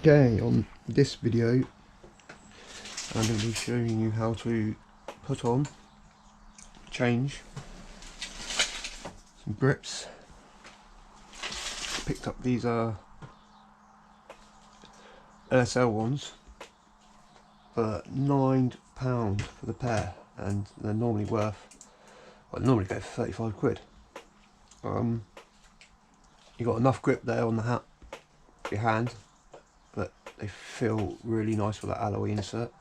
Okay, on this video I'm going to be showing you how to put on, change some grips. Picked up these LSL ones for £9 for the pair, and they're normally worth, well, normally go for 35 quid. You got enough grip there on the your hand, but they feel really nice with that alloy insert.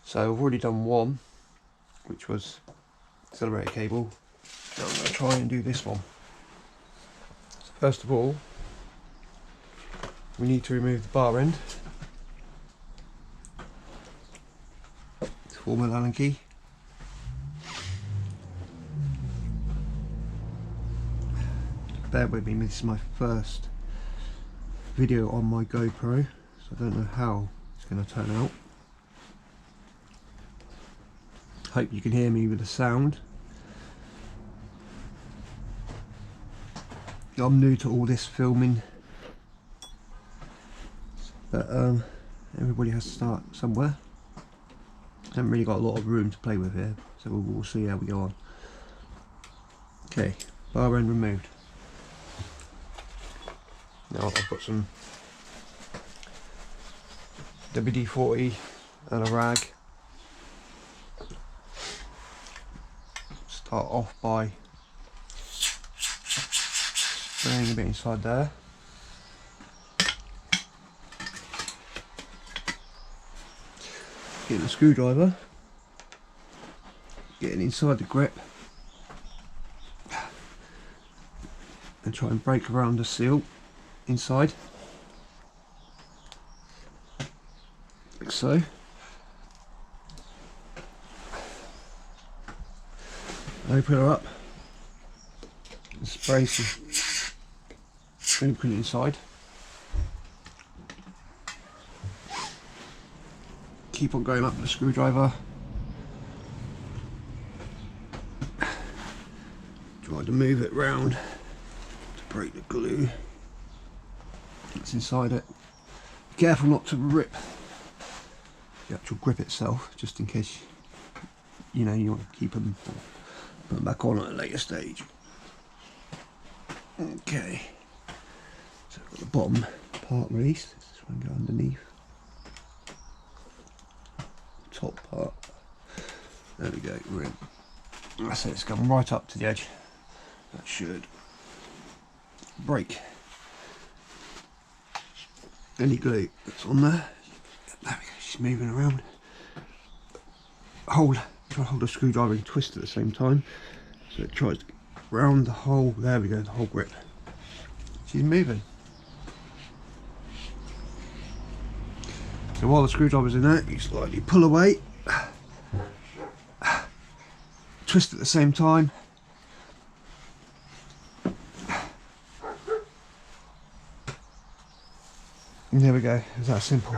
So I've already done one, which was accelerator cable. Now I'm going to try and do this one. So first of all, we need to remove the bar end. Form an Allen key. Bear with me, this is my first video on my GoPro, so I don't know how it's going to turn out. Hope you can hear me with the sound. I'm new to all this filming, but everybody has to start somewhere. Haven't really got a lot of room to play with here, so we'll see how we go on. Okay, bar end removed. Now I've got some WD-40 and a rag. Start off by spraying a bit inside there. Get the screwdriver, getting inside the grip, and try and break around the seal inside, like so. Open her up and spray some lubricant inside. Keep on going up with the screwdriver. Try to move it round to break the glue that's inside it. Be careful not to rip the actual grip itself, just in case you know you want to keep them, put them back on at a later stage. Okay, so I've got the bottom part released. Let's try and go underneath. Top part. There we go, we're in. That's it, it's gone right up to the edge. That should break any glue that's on there. There we go, she's moving around. Try to hold the screwdriver and twist at the same time, so it tries to get round the whole, there we go, the whole grip. She's moving. So while the screwdriver's in there, you slightly pull away, twist at the same time, and there we go. It's that simple.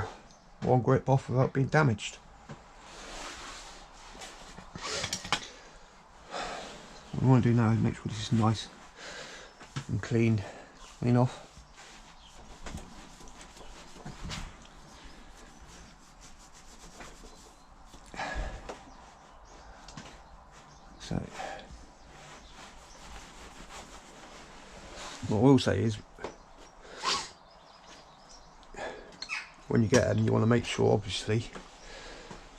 One grip off without being damaged. What we want to do now is make sure this is nice and clean off. So what I will say is, when you get them, you want to make sure, obviously,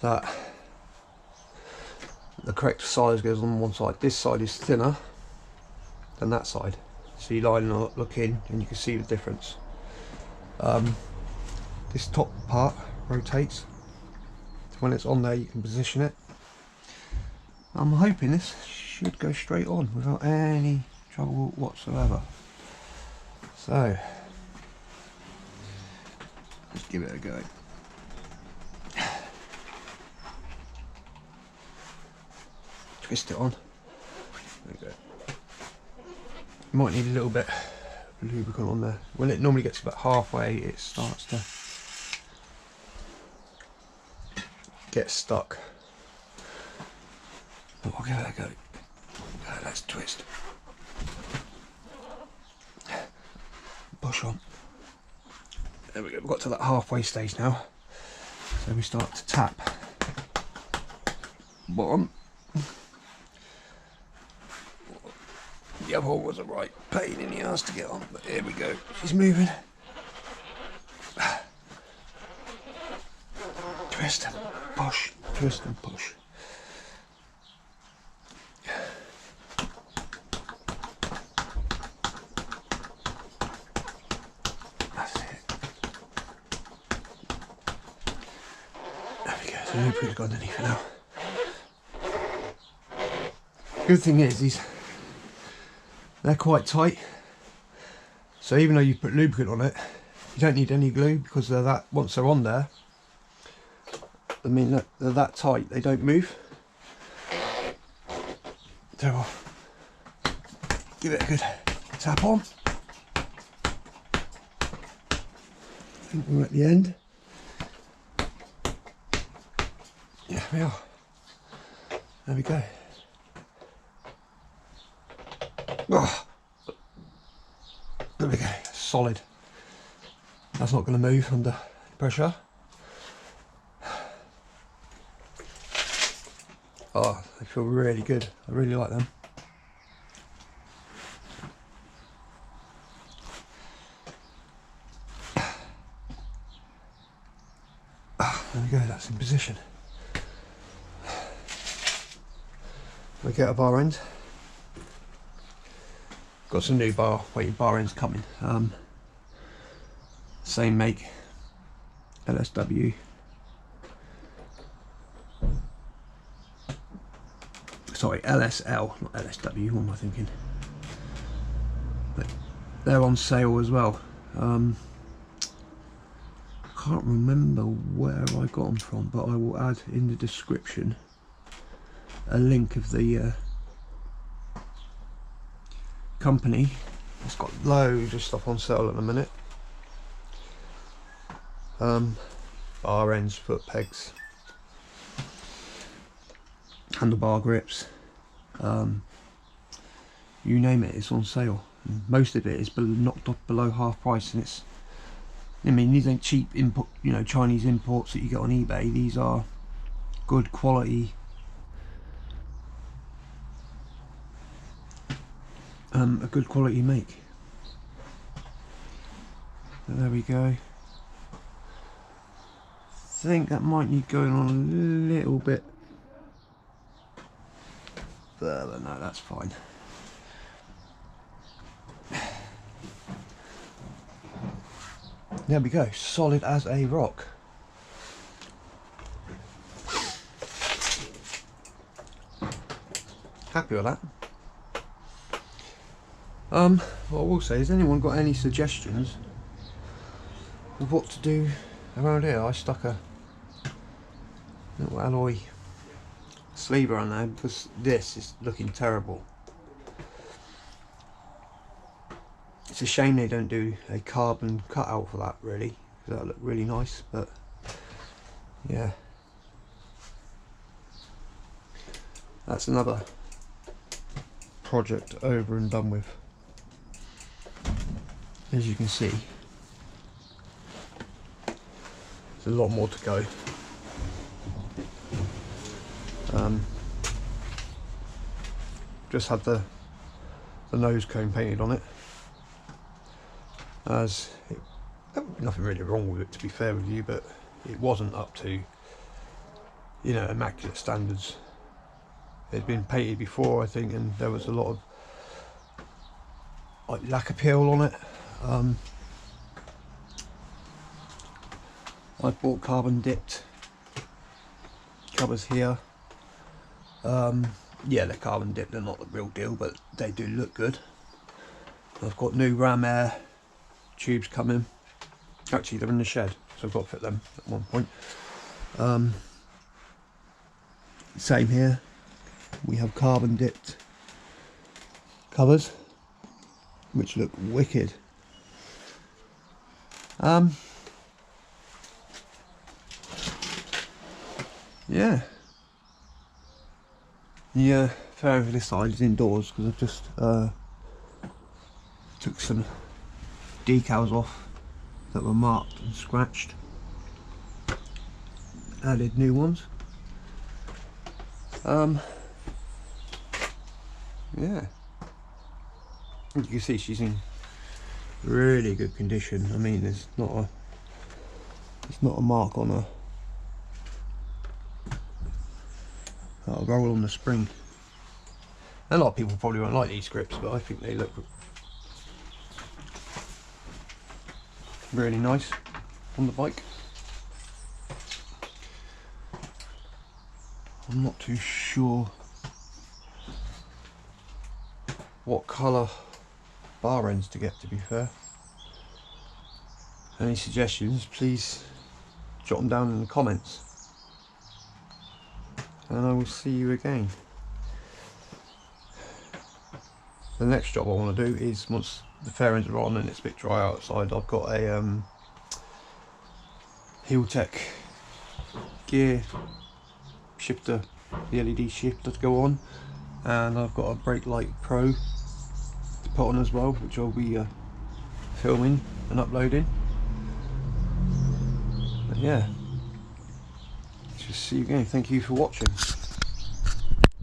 that the correct size goes on one side. This side is thinner than that side, so you line it, look in, and you can see the difference. This top part rotates, so when it's on there you can position it. I'm hoping this should go straight on without any trouble whatsoever. So let's give it a go. Twist it on. There we go. You might need a little bit of lubricant on there. When it normally gets about halfway, it starts to get stuck. But I'll give it a go. Let's twist. Push on. There we go, we've got to that halfway stage now. So we start to tap bottom. The other one was a right pain in the ass to get on, but here we go, she's moving. Twist and push, twist and push. That's it. There we go, so the lubricant's gone underneath it now. Good thing is, they're quite tight, so even though you put lubricant on it, you don't need any glue because they're that, once they're on there, I mean, look, they're that tight, they don't move. So I'll give it a good tap on. I think we're at the end. Yeah, we are. There we go. Oh, there we go, solid. That's not going to move under pressure. Oh, they feel really good. I really like them. There we go, that's in position. We get a bar end. Got some new bar ends coming. Same make, LSW. Sorry, LSL, not LSW. What am I thinking? But they're on sale as well. I can't remember where I got them from, but I will add in the description a link of the company. It's got loads of stuff on sale at the minute. Bar ends, foot pegs, handlebar grips, you name it, it's on sale. And most of it is knocked off below half price, and it's, I mean, these ain't cheap import, you know, Chinese imports that you get on eBay. These are good quality, a good quality make. So there we go. I think that might need going on a little bit further. No, that's fine. There we go, solid as a rock. Happy with that. What I will say is, anyone got any suggestions of what to do around here? I stuck a little alloy sleeve around there because this is looking terrible. It's a shame they don't do a carbon cutout for that, really, because that would look really nice, but yeah, that's another project over and done with. As you can see, there's a lot more to go. Just had the nose cone painted on it, as nothing really wrong with it, to be fair with you, but it wasn't up to, you know, immaculate standards. It had been painted before, I think, and there was a lot of like lack appeal on it. I bought carbon dipped covers here. Yeah, they're carbon dipped, they're not the real deal, but they do look good. I've got new ram air tubes coming. Actually, they're in the shed, so I've got to fit them at one point. Same here, we have carbon dipped covers which look wicked. Yeah. The fairing for this side is indoors because I've just took some decals off that were marked and scratched. Added new ones. Yeah, you can see she's in really good condition. I mean, there's not a mark on her. I'll roll on the spring. A lot of people probably won't like these grips, but I think they look really nice on the bike. I'm not too sure what colour bar ends to get, to be fair. Any suggestions, please jot them down in the comments, and I will see you again. The next job I want to do is, once the fairings are on and it's a bit dry outside, I've got a Heel Tech gear shifter, the LED shifter to go on, and I've got a Brake Light Pro to put on as well, which I'll be filming and uploading. But yeah, just see you again. Thank you for watching.